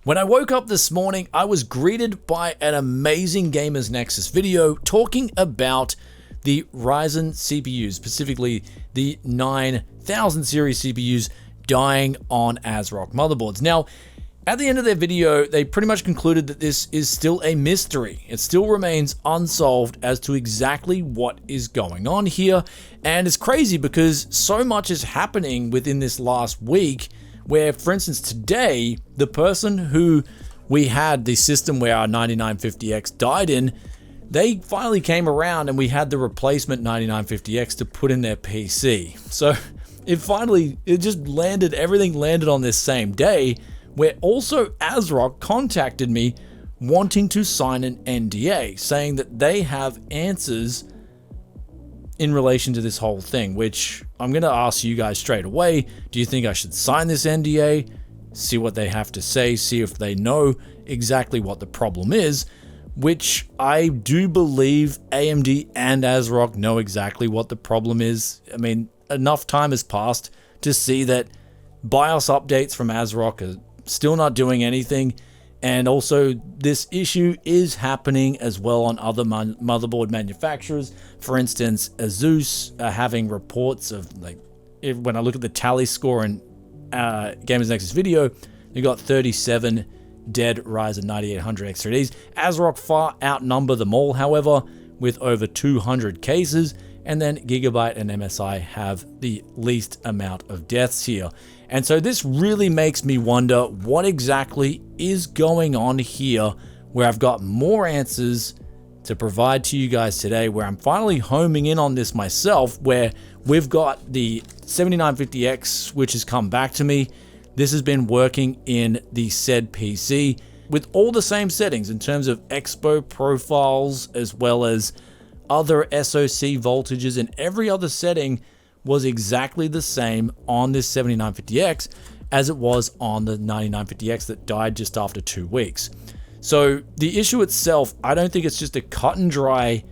When I woke up this morning, I was greeted by an amazing Gamers Nexus video talking about the Ryzen CPUs, specifically the 9000 series CPUs dying on ASRock motherboards. Now, at the end of their video, they pretty much concluded that this is still a mystery. It still remains unsolved as to exactly what is going on here. And it's crazy because so much is happening within this last week where, for instance, today, the person who we had the system where our 9950X died in, they finally came around and we had the replacement 9950X to put in their PC. So it just landed, everything landed on this same day, where also ASRock contacted me wanting to sign an NDA, saying that they have answers in relation to this whole thing, which I'm going to ask you guys straight away. Do you think I should sign this NDA, see what they have to say, see if they know exactly what the problem is, which I do believe AMD and ASRock know exactly what the problem is. I mean, enough time has passed to see that BIOS updates from ASRock are still not doing anything. And also, this issue is happening as well on other motherboard manufacturers. For instance, Asus are having reports of, when I look at the tally score in Gamers Nexus video, they got 37 dead Ryzen 9800 X3Ds. ASRock far outnumber them all, however, with over 200 cases. And then Gigabyte and MSI have the least amount of deaths here. And so this really makes me wonder what exactly is going on here, where I've got more answers to provide to you guys today, where I'm finally homing in on this myself, where we've got the 7950X, which has come back to me. This has been working in the said PC with all the same settings in terms of expo profiles, as well as other SoC voltages, and every other setting was exactly the same on this 7950X as it was on the 9950X that died just after 2 weeks. So the issue itself, I don't think it's just a cut and dry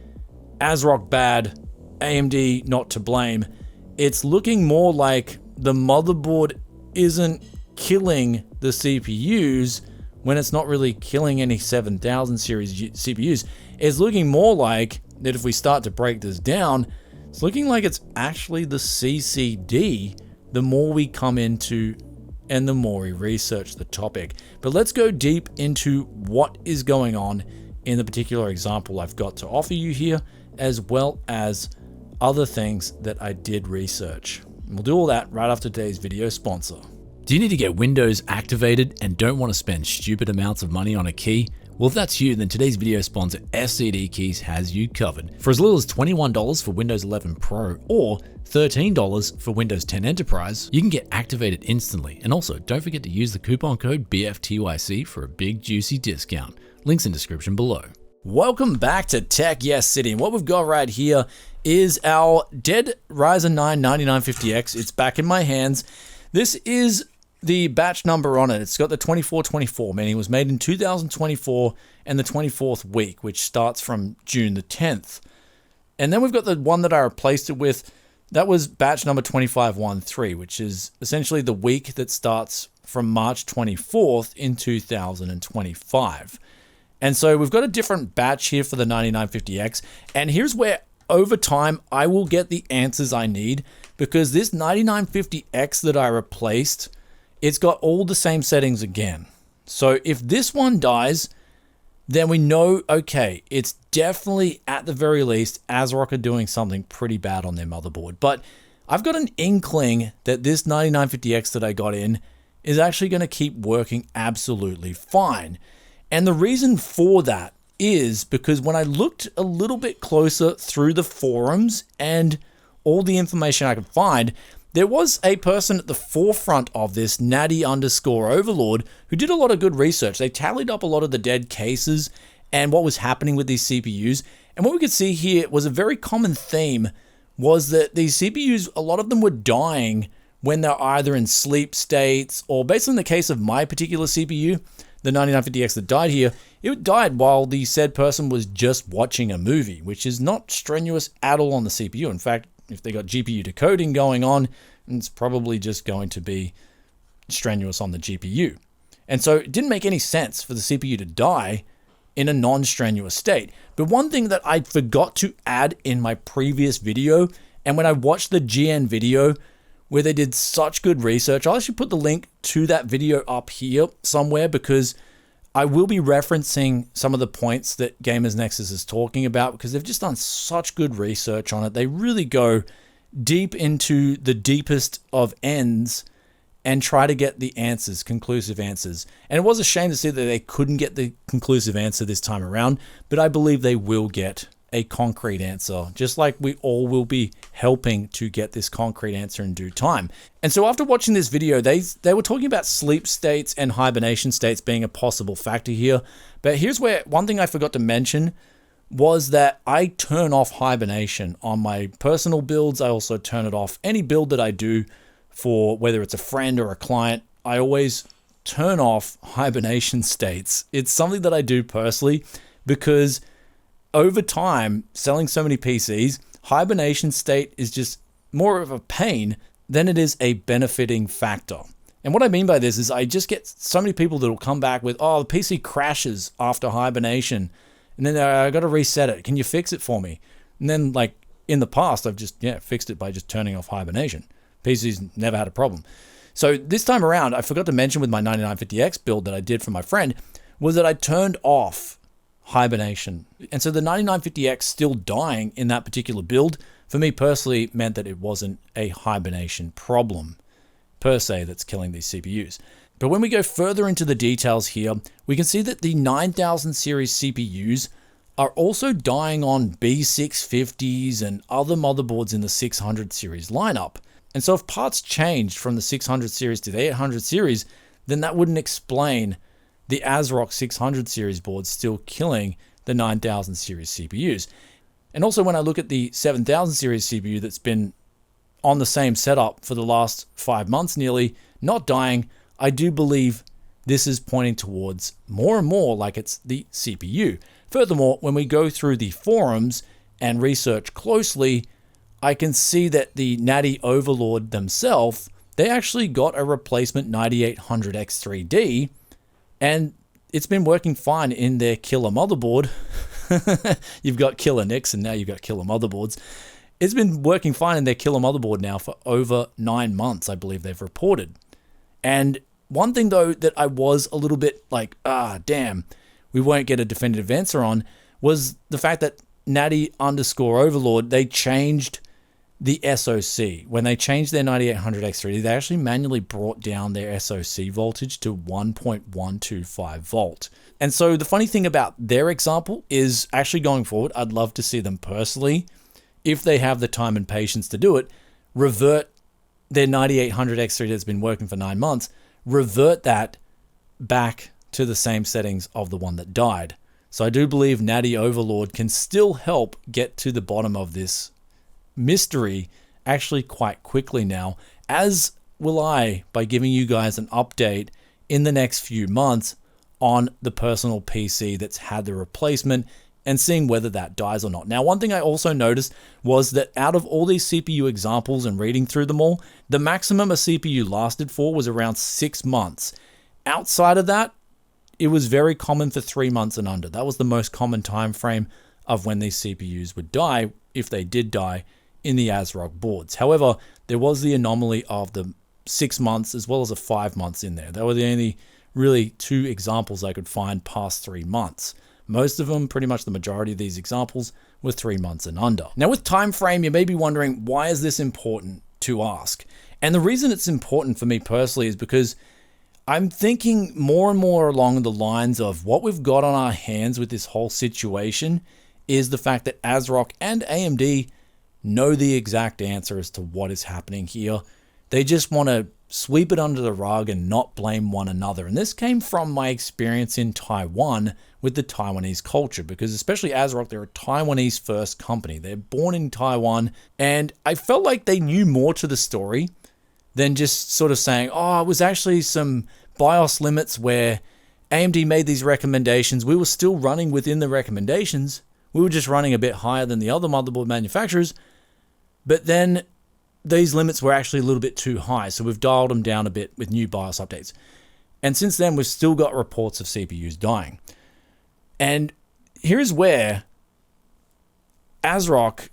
ASRock bad, AMD not to blame. It's looking more like the motherboard isn't killing the CPUs when it's not really killing any 7000 series CPUs. It's looking more like that if we start to break this down, it's looking like it's actually the CCD the more we come into and the more we research the topic. But let's go deep into what is going on in the particular example I've got to offer you here, as well as other things that I did research. And we'll do all that right after today's video sponsor. Do you need to get Windows activated and don't want to spend stupid amounts of money on a key? Well, if that's you, then today's video sponsor, SCD Keys, has you covered. For as little as $21 for Windows 11 Pro or $13 for Windows 10 Enterprise, you can get activated instantly. And also, don't forget to use the coupon code BFTYC for a big juicy discount. Links in description below. Welcome back to Tech Yes City. And what we've got right here is our dead Ryzen 9 9950X. It's back in my hands. This is the batch number on it. It's got the 2424, meaning it was made in 2024 and the 24th week, which starts from June the 10th. And then we've got the one that I replaced it with. That was batch number 2513, which is essentially the week that starts from March 24th in 2025. And so we've got a different batch here for the 9950X. And here's where over time I will get the answers I need, because this 9950X that I replaced, it's got all the same settings again. So if this one dies, then we know, okay, it's definitely, at the very least, ASRock are doing something pretty bad on their motherboard. But I've got an inkling that this 9950X that I got in is actually going to keep working absolutely fine. And the reason for that is because when I looked a little bit closer through the forums and all the information I could find, there was a person at the forefront of this, Natty_Overlord, who did a lot of good research. They tallied up a lot of the dead cases and what was happening with these CPUs. And what we could see here was a very common theme, was that these CPUs, a lot of them were dying when they're either in sleep states, or basically in the case of my particular CPU, the 9950X that died here, it died while the said person was just watching a movie, which is not strenuous at all on the CPU. In fact, if they got GPU decoding going on, it's probably just going to be strenuous on the GPU. And so it didn't make any sense for the CPU to die in a non-strenuous state. But one thing that I forgot to add in my previous video, and when I watched the GN video where they did such good research, I'll actually put the link to that video up here somewhere, because I will be referencing some of the points that Gamers Nexus is talking about, because they've just done such good research on it. They really go deep into the deepest of ends and try to get the answers, conclusive answers. And it was a shame to see that they couldn't get the conclusive answer this time around, but I believe they will get a concrete answer, just like we all will be helping to get this concrete answer in due time. And so after watching this video, they were talking about sleep states and hibernation states being a possible factor here. But here's where one thing I forgot to mention was that I turn off hibernation on my personal builds. I also turn it off any build that I do for whether it's a friend or a client. I always turn off hibernation states. It's something that I do personally because over time, selling so many PCs, hibernation state is just more of a pain than it is a benefiting factor. And what I mean by this is I just get so many people that will come back with, oh, the PC crashes after hibernation, and then I got to reset it. Can you fix it for me? And then, like in the past, I've just fixed it by just turning off hibernation. PC's never had a problem. So this time around, I forgot to mention with my 9950X build that I did for my friend was that I turned off hibernation. And so the 9950X still dying in that particular build, for me personally, meant that it wasn't a hibernation problem per se that's killing these CPUs. But when we go further into the details here, we can see that the 9000 series CPUs are also dying on B650s and other motherboards in the 600 series lineup. And so if parts changed from the 600 series to the 800 series, then that wouldn't explain the ASRock 600 series boards still killing the 9000 series CPUs. And also when I look at the 7000 series CPU that's been on the same setup for the last 5 months nearly, not dying, I do believe this is pointing towards more and more like it's the CPU. Furthermore, when we go through the forums and research closely, I can see that the Natty Overlord themselves, they actually got a replacement 9800X3D, and it's been working fine in their killer motherboard. You've got killer Nix, and now you've got killer motherboards. It's been working fine in their killer motherboard now for over 9 months, I believe they've reported. And one thing though that I was a little bit like, damn, we won't get a definitive answer on, was the fact that Natty_Overlord, they changed the SoC. When they changed their 9800X3D, they actually manually brought down their SoC voltage to 1.125 volt. And so the funny thing about their example is actually going forward, I'd love to see them personally, if they have the time and patience to do it, revert their 9800X3D that's been working for 9 months, revert that back to the same settings of the one that died. So I do believe Natty Overlord can still help get to the bottom of this mystery actually quite quickly now, as will I by giving you guys an update in the next few months on the personal PC that's had the replacement and seeing whether that dies or not. Now, one thing I also noticed was that out of all these CPU examples and reading through them all, the maximum a CPU lasted for was around 6 months. Outside of that, it was very common for 3 months and under. That was the most common time frame of when these CPUs would die, if they did die, in the ASRock boards. However, there was the anomaly of the 6 months as well as a 5 months in there. They were the only really 2 examples I could find past 3 months. Most of them, pretty much the majority of these examples, were 3 months and under. Now with time frame, you may be wondering, why is this important to ask? And the reason it's important for me personally is because I'm thinking more and more along the lines of what we've got on our hands with this whole situation is the fact that ASRock and AMD know the exact answer as to what is happening here. They just want to sweep it under the rug and not blame one another. And this came from my experience in Taiwan with the Taiwanese culture, because especially ASRock, they're a Taiwanese first company. They're born in Taiwan, and I felt like they knew more to the story than just sort of saying, oh, it was actually some BIOS limits where AMD made these recommendations. We were still running within the recommendations. We were just running a bit higher than the other motherboard manufacturers, but then these limits were actually a little bit too high, so we've dialed them down a bit with new BIOS updates. And since then, we've still got reports of CPUs dying. And here's where ASRock,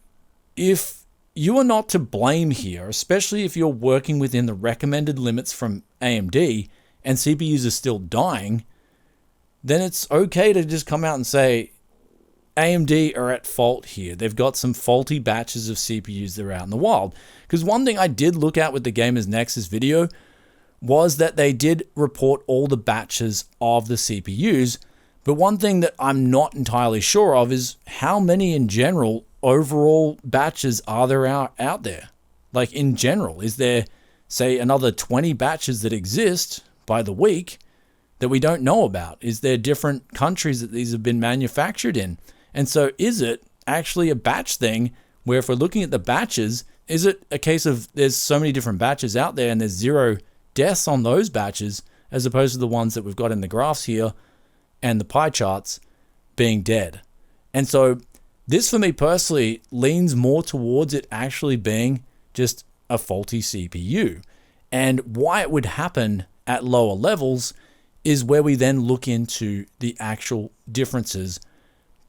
if you are not to blame here, especially if you're working within the recommended limits from AMD and CPUs are still dying, then it's okay to just come out and say AMD are at fault here. They've got some faulty batches of CPUs that are out in the wild. Because one thing I did look at with the Gamers Nexus video was that they did report all the batches of the CPUs. But one thing that I'm not entirely sure of is how many in general overall batches are there out there? Like in general, is there, say, another 20 batches that exist by the week that we don't know about? Is there different countries that these have been manufactured in? And so is it actually a batch thing where if we're looking at the batches, is it a case of there's so many different batches out there and there's 0 deaths on those batches as opposed to the ones that we've got in the graphs here and the pie charts being dead? And so this for me personally leans more towards it actually being just a faulty CPU. And why it would happen at lower levels is where we then look into the actual differences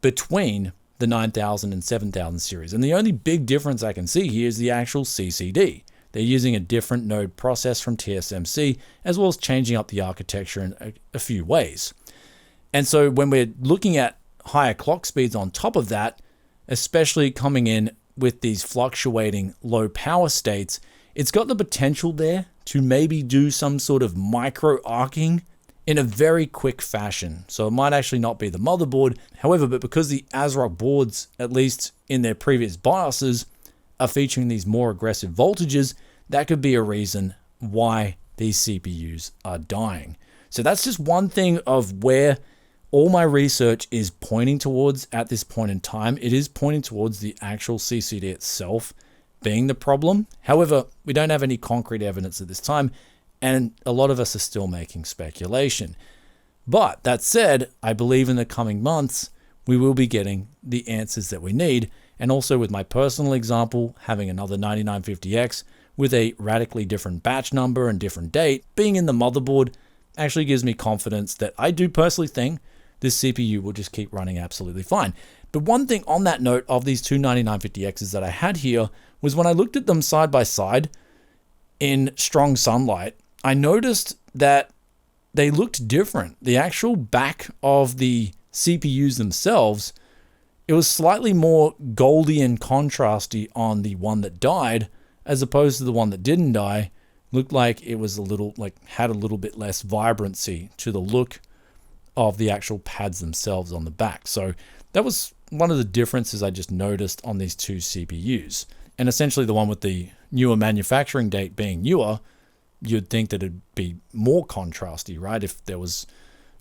between the 9000 and 7000 series. And the only big difference I can see here is the actual CCD. They're using a different node process from TSMC, as well as changing up the architecture in a few ways. And so when we're looking at higher clock speeds on top of that, especially coming in with these fluctuating low power states, it's got the potential there to maybe do some sort of micro-arcing in a very quick fashion. So it might actually not be the motherboard. However, but because the ASRock boards, at least in their previous BIOSes, are featuring these more aggressive voltages, that could be a reason why these CPUs are dying. So that's just one thing of where all my research is pointing towards at this point in time. It is pointing towards the actual CCD itself being the problem. However, we don't have any concrete evidence at this time, and a lot of us are still making speculation. But that said, I believe in the coming months, we will be getting the answers that we need. And also with my personal example, having another 9950X with a radically different batch number and different date, being in the motherboard actually gives me confidence that I do personally think this CPU will just keep running absolutely fine. But one thing on that note of these two 9950Xs that I had here was when I looked at them side by side in strong sunlight, I noticed that they looked different. The actual back of the CPUs themselves, it was slightly more goldy and contrasty on the one that died as opposed to the one that didn't die. Looked like it was a little, had a little bit less vibrancy to the look of the actual pads themselves on the back. So that was one of the differences I just noticed on these two CPUs. And essentially the one with the newer manufacturing date being newer, you'd think that it'd be more contrasty, right? If there was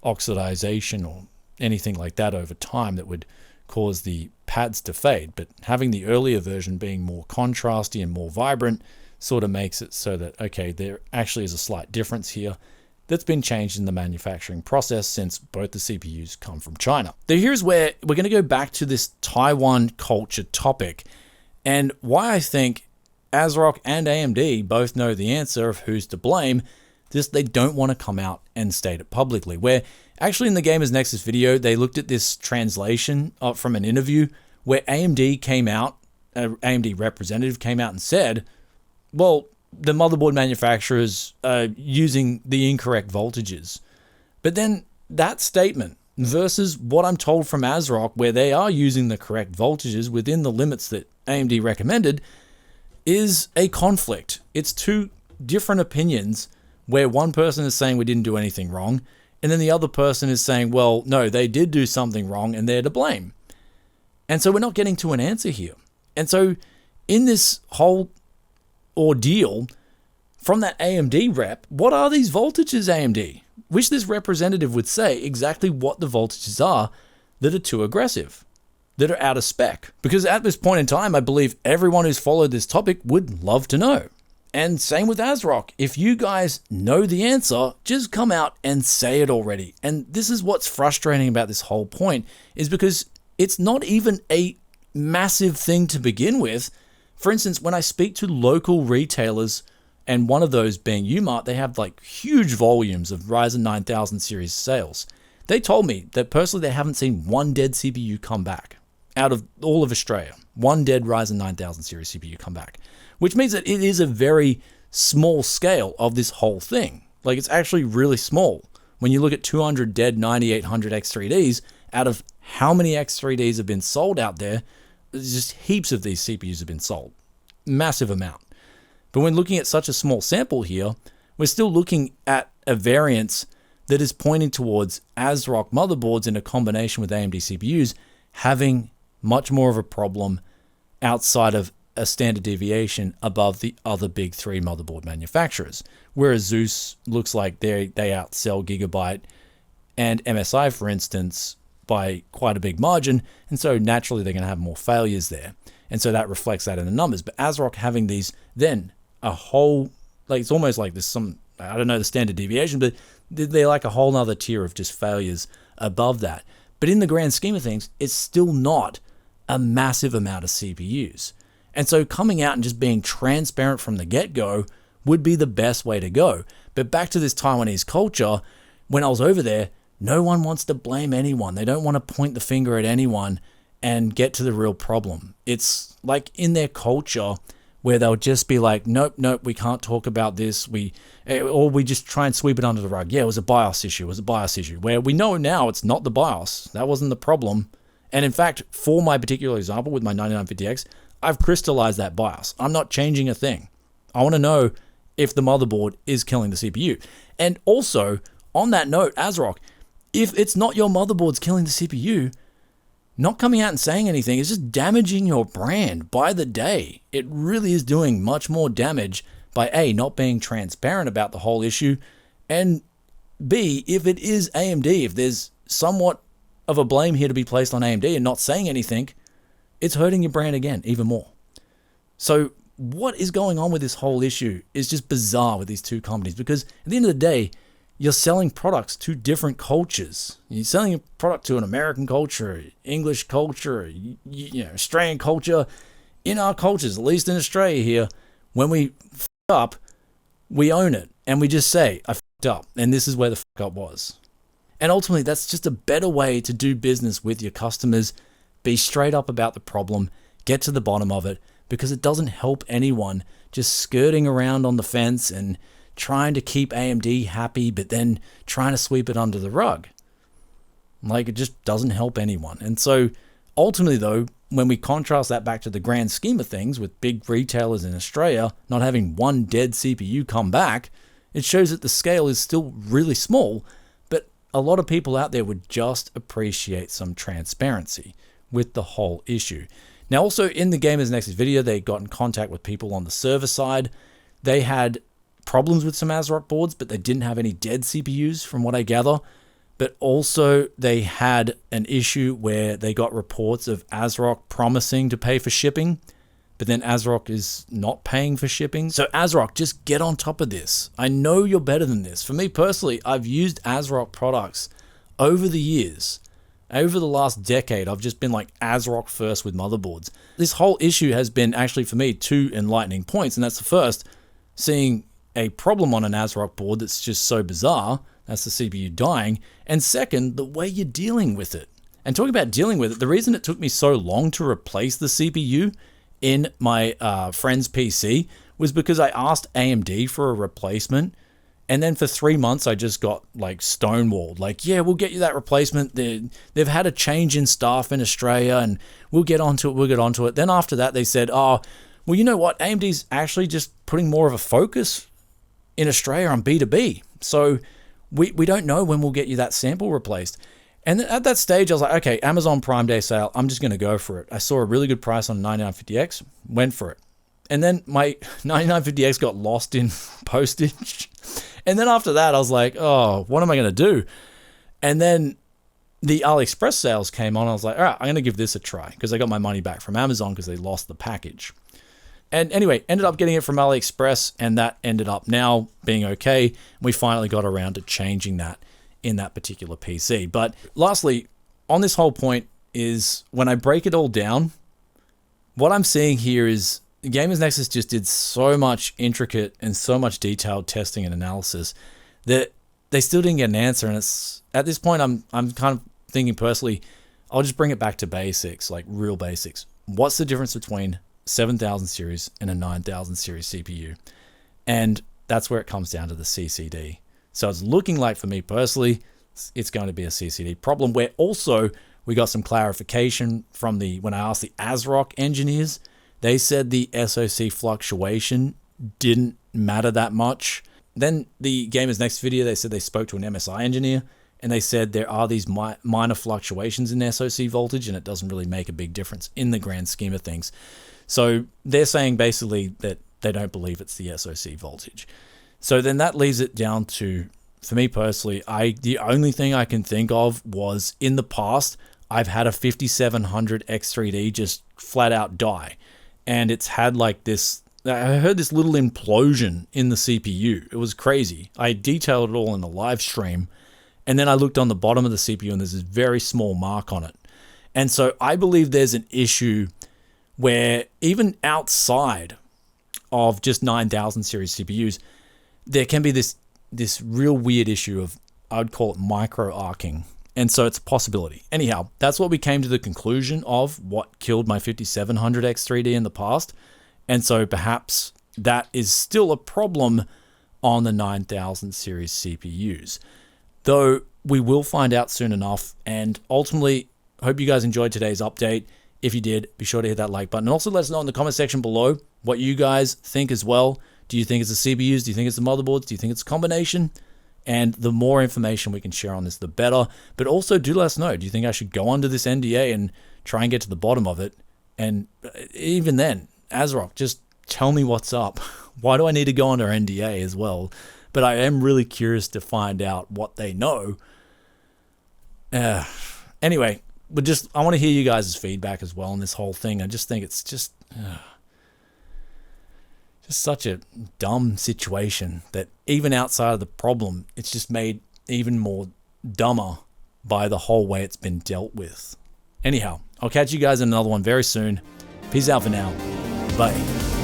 oxidization or anything like that over time that would cause the pads to fade. But having the earlier version being more contrasty and more vibrant sort of makes it so that, okay, there actually is a slight difference here that's been changed in the manufacturing process since both the CPUs come from China. Now here's where we're going to go back to this Taiwan culture topic and why I think ASRock and AMD both know the answer of who's to blame, just they don't want to come out and state it publicly. Where actually in the Gamers Nexus video, they looked at this translation from an interview where AMD came out, an AMD representative came out and said, well, the motherboard manufacturers are using the incorrect voltages. But then that statement versus what I'm told from ASRock, where they are using the correct voltages within the limits that AMD recommended, is a conflict. It's two different opinions where one person is saying we didn't do anything wrong, and then the other person is saying, well, no, they did do something wrong and they're to blame. And so we're not getting to an answer here. And so in this whole ordeal from that AMD rep, what are these voltages, AMD? Wish this representative would say exactly what the voltages are that are too aggressive, that are out of spec. Because at this point in time, I believe everyone who's followed this topic would love to know. And same with ASRock. If you guys know the answer, just come out and say it already. And this is what's frustrating about this whole point, is because it's not even a massive thing to begin with. For instance, when I speak to local retailers And one of those being Umart, they have like huge volumes of Ryzen 9000 series sales. They told me that personally they haven't seen one dead CPU come back out of all of Australia. One dead Ryzen 9000 series CPU come back, which means that it is a very small scale of this whole thing. Like, it's actually really small. When you look at 200 dead 9800 X3Ds, out of how many X3Ds have been sold out there, there's just heaps of these CPUs have been sold. Massive amount. But when looking at such a small sample here, we're still looking at a variance that is pointing towards ASRock motherboards in a combination with AMD CPUs having much more of a problem outside of a standard deviation above the other big three motherboard manufacturers. Whereas Zeus looks like they outsell Gigabyte and MSI, for instance, by quite a big margin, and so naturally they're going to have more failures there. And so that reflects that in the numbers. But ASRock having these, then a whole, like, it's almost like there's some, I don't know the standard deviation, but they're like a whole nother tier of just failures above that. But in the grand scheme of things, it's still not a massive amount of CPUs. And so coming out and just being transparent from the get-go would be the best way to go. But back to this Taiwanese culture, when I was over there, no one wants to blame anyone. They don't want to point the finger at anyone and get to the real problem. It's like in their culture where they'll just be like, nope, we can't talk about this. Or we just try and sweep it under the rug. Yeah, it was a BIOS issue. Where we know now it's not the BIOS. That wasn't the problem. And in fact, for my particular example with my 9950X, I've crystallized that BIOS. I'm not changing a thing. I want to know if the motherboard is killing the CPU. And also, on that note, ASRock, if it's not your motherboard's killing the CPU, not coming out and saying anything is just damaging your brand by the day. It really is doing much more damage by A, not being transparent about the whole issue, and B, if it is AMD, if there's somewhat of a blame here to be placed on AMD and not saying anything, it's hurting your brand again, even more. So what is going on with this whole issue is just bizarre with these two companies, because at the end of the day, you're selling products to different cultures. You're selling a product to an American culture, English culture, Australian culture. In our cultures, at least in Australia here, when we f*** up, we own it. And we just say, I f***ed up. And this is where the f*** up was. And ultimately, that's just a better way to do business with your customers. Be straight up about the problem. Get to the bottom of it. Because it doesn't help anyone just skirting around on the fence and trying to keep AMD happy, but then trying to sweep it under the rug. Like, it just doesn't help anyone. And so ultimately though, when we contrast that back to the grand scheme of things with big retailers in Australia not having one dead CPU come back, it shows that the scale is still really small, but a lot of people out there would just appreciate some transparency with the whole issue. Now also in the Gamers Nexus video, they got in contact with people on the server side. They had problems with some ASRock boards, but they didn't have any dead CPUs from what I gather. But also they had an issue where they got reports of ASRock promising to pay for shipping, but then ASRock is not paying for shipping. So ASRock, just get on top of this. I know you're better than this. For me personally, I've used ASRock products over the years. Over the last decade, I've just been like ASRock first with motherboards. This whole issue has been actually for me two enlightening points, and that's the first, seeing a problem on an ASRock board that's just so bizarre, that's the CPU dying, and second, the way you're dealing with it. And talking about dealing with it, the reason it took me so long to replace the CPU in my friend's PC was because I asked AMD for a replacement, and then for 3 months I just got like stonewalled, like, yeah, we'll get you that replacement. They've had a change in staff in Australia and we'll get onto it. Then after that they said, oh, well, you know what, AMD's actually just putting more of a focus in Australia on B2B. So we don't know when we'll get you that sample replaced. And at that stage, I was like, okay, Amazon Prime Day sale, I'm just going to go for it. I saw a really good price on 9950X, went for it. And then my 9950X got lost in postage. And then after that, I was like, oh, what am I going to do? And then the AliExpress sales came on. I was like, all right, I'm going to give this a try because I got my money back from Amazon because they lost the package. And anyway, ended up getting it from AliExpress, and that ended up now being okay. We finally got around to changing that in that particular PC. But lastly, on this whole point is when I break it all down, what I'm seeing here is Gamers Nexus just did so much intricate and so much detailed testing and analysis that they still didn't get an answer. And it's at this point, I'm kind of thinking personally, I'll just bring it back to basics, like real basics. What's the difference between 7000 series and a 9000 series CPU? And that's where it comes down to the CCD. So it's looking like, for me personally, it's going to be a CCD problem, where also we got some clarification from when I asked the ASRock engineers. They said the SoC fluctuation didn't matter that much. Then the Gamers Next video, they said they spoke to an MSI engineer, and they said there are these minor fluctuations in SoC voltage, and it doesn't really make a big difference in the grand scheme of things. So they're saying basically that they don't believe it's the SoC voltage. So then that leaves it down to, for me personally, the only thing I can think of was, in the past, I've had a 5700 X3D just flat out die. And it's had like this, I heard this little implosion in the CPU. It was crazy. I detailed it all in the live stream. And then I looked on the bottom of the CPU and there's this very small mark on it. And so I believe there's an issue where even outside of just 9000 series CPUs, there can be this real weird issue of, I would call it microarcing. And so it's a possibility. Anyhow, that's what we came to the conclusion of what killed my 5700 X3D in the past. And so perhaps that is still a problem on the 9000 series CPUs. Though we will find out soon enough. And ultimately, hope you guys enjoyed today's update. If you did, be sure to hit that like button. And also let us know in the comment section below what you guys think as well. Do you think it's the CPUs? Do you think it's the motherboards? Do you think it's a combination? And the more information we can share on this, the better. But also do let us know. Do you think I should go under this NDA and try and get to the bottom of it? And even then, ASRock, just tell me what's up. Why do I need to go under NDA as well? But I am really curious to find out what they know. Anyway, I want to hear you guys' feedback as well on this whole thing. I just think it's just such a dumb situation that even outside of the problem, it's just made even more dumber by the whole way it's been dealt with. Anyhow, I'll catch you guys in another one very soon. Peace out for now. Bye.